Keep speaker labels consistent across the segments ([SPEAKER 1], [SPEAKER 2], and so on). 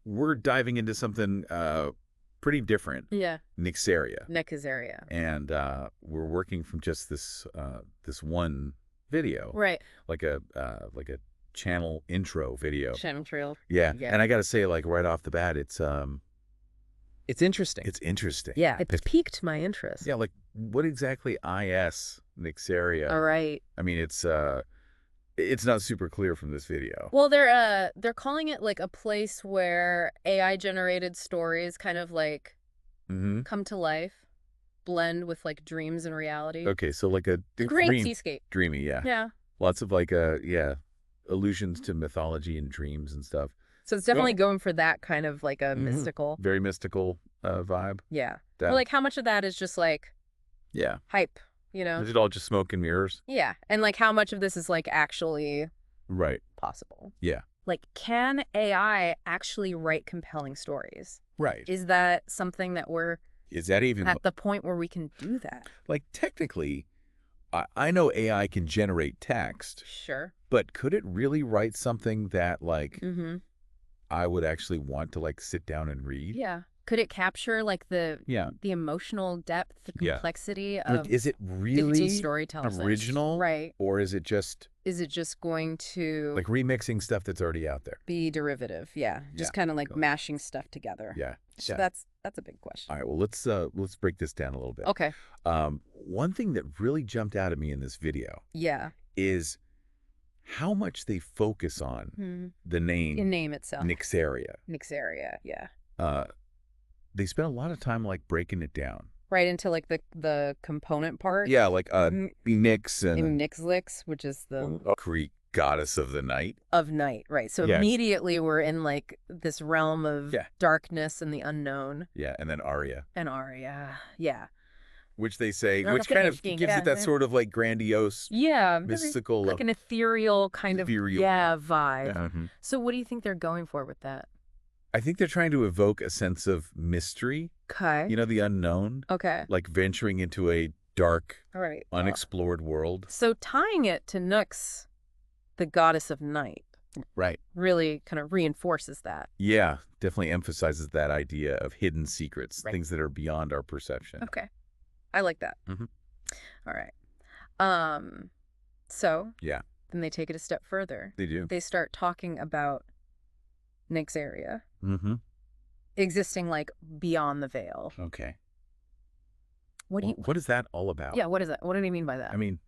[SPEAKER 1] we're diving into something pretty different.
[SPEAKER 2] Yeah.
[SPEAKER 1] Nyxaria.
[SPEAKER 2] Nyxaria.
[SPEAKER 1] And we're working from just this this one video.
[SPEAKER 2] Right.
[SPEAKER 1] Like a channel intro video.
[SPEAKER 2] Channel trail.
[SPEAKER 1] Yeah. And I got to say, like, right off the bat, it's
[SPEAKER 3] interesting.
[SPEAKER 1] It's interesting.
[SPEAKER 2] Yeah. It's piqued my interest.
[SPEAKER 1] Yeah. Like, what exactly is Nyxaria?
[SPEAKER 2] All right.
[SPEAKER 1] I mean, it's not super clear from this video.
[SPEAKER 2] Well, they're calling it like a place where AI generated stories kind of like come to life, blend with like dreams and reality.
[SPEAKER 1] Okay, so like a
[SPEAKER 2] great seascape.
[SPEAKER 1] Dreamy, yeah.
[SPEAKER 2] Yeah.
[SPEAKER 1] Lots of like allusions to mythology and dreams and stuff.
[SPEAKER 2] So it's definitely going for that kind of like a mystical,
[SPEAKER 1] very mystical vibe.
[SPEAKER 2] Yeah. Or like how much of that is just like hype. You know?
[SPEAKER 1] Is it all just smoke and mirrors?
[SPEAKER 2] Yeah. And like how much of this is like actually possible?
[SPEAKER 1] Yeah.
[SPEAKER 2] Like, can AI actually write compelling stories?
[SPEAKER 1] Right.
[SPEAKER 2] Is that something that
[SPEAKER 1] is that even
[SPEAKER 2] at the point where we can do that?
[SPEAKER 1] Like, technically, I know AI can generate text.
[SPEAKER 2] Sure.
[SPEAKER 1] But could it really write something that like I would actually want to like sit down and read?
[SPEAKER 2] Yeah. Could it capture like the emotional depth, the complexity of
[SPEAKER 1] like, is it really
[SPEAKER 2] storytelling
[SPEAKER 1] original?
[SPEAKER 2] Right.
[SPEAKER 1] Or is it just
[SPEAKER 2] going to
[SPEAKER 1] like remixing stuff that's already out there?
[SPEAKER 2] Be derivative, just kind of like mashing stuff together.
[SPEAKER 1] Yeah.
[SPEAKER 2] So that's a big question.
[SPEAKER 1] All right, well let's break this down a little bit.
[SPEAKER 2] Okay.
[SPEAKER 1] One thing that really jumped out at me in this video is how much they focus on the name
[SPEAKER 2] itself.
[SPEAKER 1] Nyxaria.
[SPEAKER 2] Nyxaria, yeah.
[SPEAKER 1] They spent a lot of time like breaking it down.
[SPEAKER 2] Right into like the component part.
[SPEAKER 1] Yeah, like Nyx and
[SPEAKER 2] Nyxlix, which is the
[SPEAKER 1] Greek goddess of the night.
[SPEAKER 2] Of night, right. So immediately we're in like this realm of darkness and the unknown.
[SPEAKER 1] Yeah, and then Aria.
[SPEAKER 2] Yeah.
[SPEAKER 1] Which they say, which kind of gives it that sort of like grandiose, mystical,
[SPEAKER 2] like an ethereal kind of vibe.
[SPEAKER 1] Yeah.
[SPEAKER 2] So what do you think they're going for with that?
[SPEAKER 1] I think they're trying to evoke a sense of mystery.
[SPEAKER 2] Okay.
[SPEAKER 1] You know, the unknown.
[SPEAKER 2] Okay.
[SPEAKER 1] Like venturing into a dark, unexplored world.
[SPEAKER 2] So tying it to Nyx, the goddess of night.
[SPEAKER 1] Right.
[SPEAKER 2] Really kind of reinforces that.
[SPEAKER 1] Yeah, definitely emphasizes that idea of hidden secrets, things that are beyond our perception.
[SPEAKER 2] Okay. I like that. All right. So then they take it a step further.
[SPEAKER 1] They do.
[SPEAKER 2] They start talking about Nyxaria existing like beyond the veil.
[SPEAKER 1] Okay.
[SPEAKER 2] What
[SPEAKER 1] is that all about?
[SPEAKER 2] Yeah, what is that? What do you mean by that?
[SPEAKER 1] I mean,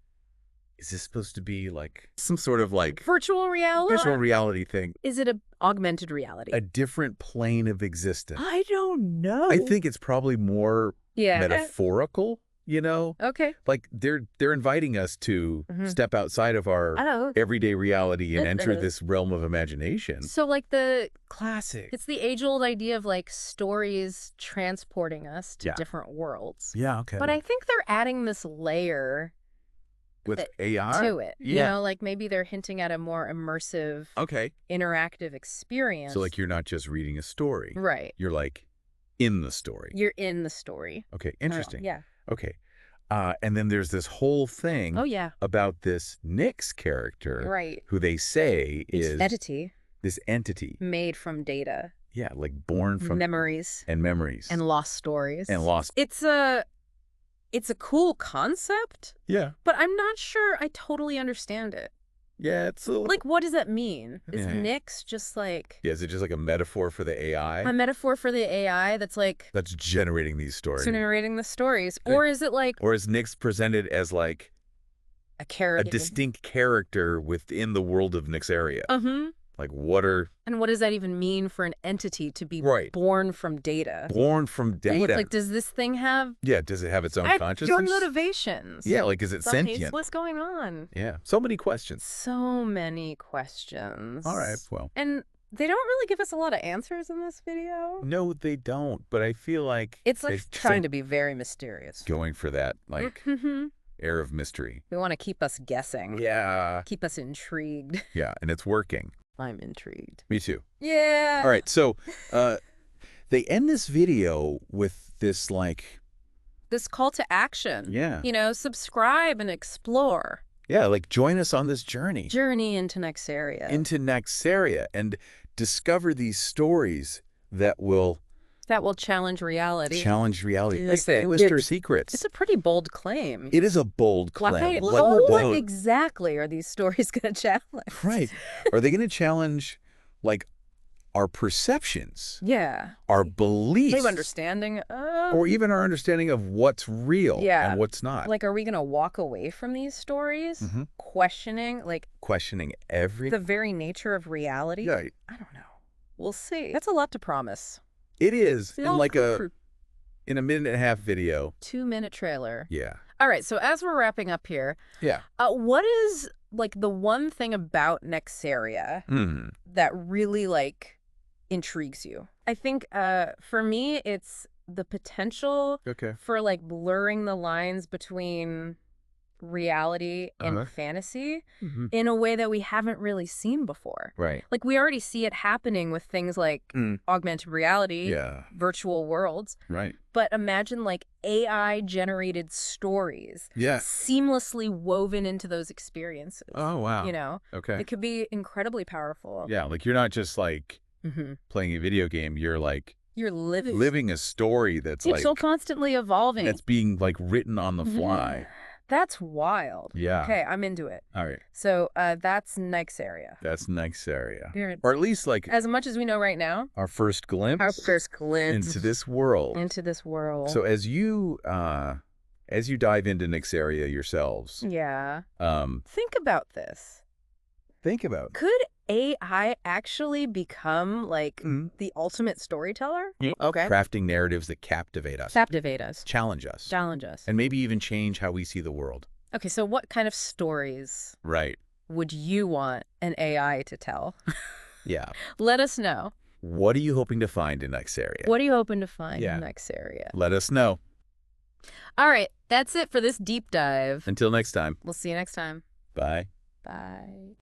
[SPEAKER 1] is this supposed to be like some sort of like
[SPEAKER 2] virtual reality?
[SPEAKER 1] Virtual reality thing.
[SPEAKER 2] Is it a augmented reality?
[SPEAKER 1] A different plane of existence?
[SPEAKER 2] I don't know.
[SPEAKER 1] I think it's probably more metaphorical. You know?
[SPEAKER 2] Okay.
[SPEAKER 1] Like they're inviting us to step outside of our everyday reality and enter this realm of imagination.
[SPEAKER 2] So like the
[SPEAKER 1] classic.
[SPEAKER 2] It's the age-old idea of like stories transporting us to different worlds.
[SPEAKER 1] Yeah, okay.
[SPEAKER 2] But I think they're adding this layer
[SPEAKER 1] with AI
[SPEAKER 2] to it. You know, like maybe they're hinting at a more immersive, interactive experience.
[SPEAKER 1] So like you're not just reading a story.
[SPEAKER 2] Right.
[SPEAKER 1] You're like in the story.
[SPEAKER 2] You're in the story.
[SPEAKER 1] Okay, interesting.
[SPEAKER 2] Yeah.
[SPEAKER 1] Okay. And then there's this whole thing about this Nyx character who they say is this entity
[SPEAKER 2] made from data.
[SPEAKER 1] Yeah, like born from
[SPEAKER 2] memories
[SPEAKER 1] and
[SPEAKER 2] lost stories.
[SPEAKER 1] It's
[SPEAKER 2] a cool concept.
[SPEAKER 1] Yeah.
[SPEAKER 2] But I'm not sure I totally understand it.
[SPEAKER 1] Yeah, it's a little...
[SPEAKER 2] Like, what does that mean? Is Nyx just like...
[SPEAKER 1] Yeah, is it just like a metaphor for the AI?
[SPEAKER 2] A metaphor for the AI that's like...
[SPEAKER 1] That's generating these stories.
[SPEAKER 2] Generating the stories. Or is it like...
[SPEAKER 1] Or is Nyx presented as like...
[SPEAKER 2] A character.
[SPEAKER 1] A distinct character within the world of Nyxaria. Like, what are...
[SPEAKER 2] And what does that even mean for an entity to be born from data?
[SPEAKER 1] Born from data.
[SPEAKER 2] Like, does this thing have...
[SPEAKER 1] Yeah, does it have its own consciousness?
[SPEAKER 2] Your motivations.
[SPEAKER 1] Yeah, like, is it sentient?
[SPEAKER 2] What's going on?
[SPEAKER 1] Yeah, so many questions.
[SPEAKER 2] So many questions.
[SPEAKER 1] All right, well.
[SPEAKER 2] And they don't really give us a lot of answers in this video.
[SPEAKER 1] No, they don't, but I feel like...
[SPEAKER 2] It's like trying to be very mysterious.
[SPEAKER 1] Going for that, like... air of mystery.
[SPEAKER 2] They want to keep us guessing.
[SPEAKER 1] Yeah.
[SPEAKER 2] Keep us intrigued.
[SPEAKER 1] Yeah, and it's working.
[SPEAKER 2] I'm intrigued.
[SPEAKER 1] Me too.
[SPEAKER 2] Yeah.
[SPEAKER 1] All right, so they end this video with this like...
[SPEAKER 2] This call to action.
[SPEAKER 1] Yeah.
[SPEAKER 2] You know, subscribe and explore.
[SPEAKER 1] Yeah, like join us on this journey.
[SPEAKER 2] Journey into Nyxaria.
[SPEAKER 1] Into Nyxaria and discover these stories that will
[SPEAKER 2] challenge reality.
[SPEAKER 1] Challenge reality.
[SPEAKER 3] Like
[SPEAKER 1] Twister secrets.
[SPEAKER 2] It's a pretty bold claim.
[SPEAKER 1] It is a bold claim.
[SPEAKER 2] What exactly are these stories going to challenge?
[SPEAKER 1] Right. Are they going to challenge, like, our perceptions?
[SPEAKER 2] Yeah.
[SPEAKER 1] Our beliefs?
[SPEAKER 2] Maybe understanding.
[SPEAKER 1] Or even our understanding of what's real and what's not.
[SPEAKER 2] Like, are we going to walk away from these stories? Questioning
[SPEAKER 1] everything?
[SPEAKER 2] The very nature of reality?
[SPEAKER 1] Yeah.
[SPEAKER 2] I don't know. We'll see. That's a lot to promise.
[SPEAKER 1] It is. In a minute and a half video.
[SPEAKER 2] 2-minute trailer.
[SPEAKER 1] Yeah.
[SPEAKER 2] All right. So as we're wrapping up here.
[SPEAKER 1] Yeah.
[SPEAKER 2] What is, like, the one thing about Nyxaria that really, like, intrigues you? I think for me, it's the potential for, like, blurring the lines between reality and fantasy in a way that we haven't really seen before.
[SPEAKER 1] Right.
[SPEAKER 2] Like, we already see it happening with things like augmented reality, virtual worlds.
[SPEAKER 1] Right.
[SPEAKER 2] But imagine, like, AI-generated stories seamlessly woven into those experiences.
[SPEAKER 1] Oh, wow.
[SPEAKER 2] You know?
[SPEAKER 1] Okay.
[SPEAKER 2] It could be incredibly powerful.
[SPEAKER 1] Yeah, like, you're not just, like, playing a video game. You're, like...
[SPEAKER 2] You're living
[SPEAKER 1] a story that's,
[SPEAKER 2] it's so constantly evolving.
[SPEAKER 1] That's being, like, written on the fly.
[SPEAKER 2] That's wild.
[SPEAKER 1] Yeah.
[SPEAKER 2] Okay, I'm into it.
[SPEAKER 1] All right.
[SPEAKER 2] So that's Nyxaria.
[SPEAKER 1] That's Nyxaria. Or at least, like...
[SPEAKER 2] As much as we know right now.
[SPEAKER 1] Our first glimpse. Into this world. So as you dive into Nyxaria yourselves.
[SPEAKER 2] Yeah. Think about this. Could AI actually become, like, the ultimate storyteller?
[SPEAKER 3] Okay.
[SPEAKER 1] Crafting narratives that captivate us. Challenge us. And maybe even change how we see the world.
[SPEAKER 2] Okay, so what kind of stories would you want an AI to tell?
[SPEAKER 1] Yeah.
[SPEAKER 2] Let us know.
[SPEAKER 1] What are you hoping to find in Nyxaria?
[SPEAKER 2] In Nyxaria?
[SPEAKER 1] Let us know.
[SPEAKER 2] All right, that's it for this deep dive.
[SPEAKER 1] Until next time.
[SPEAKER 2] We'll see you next time.
[SPEAKER 1] Bye.
[SPEAKER 2] Bye.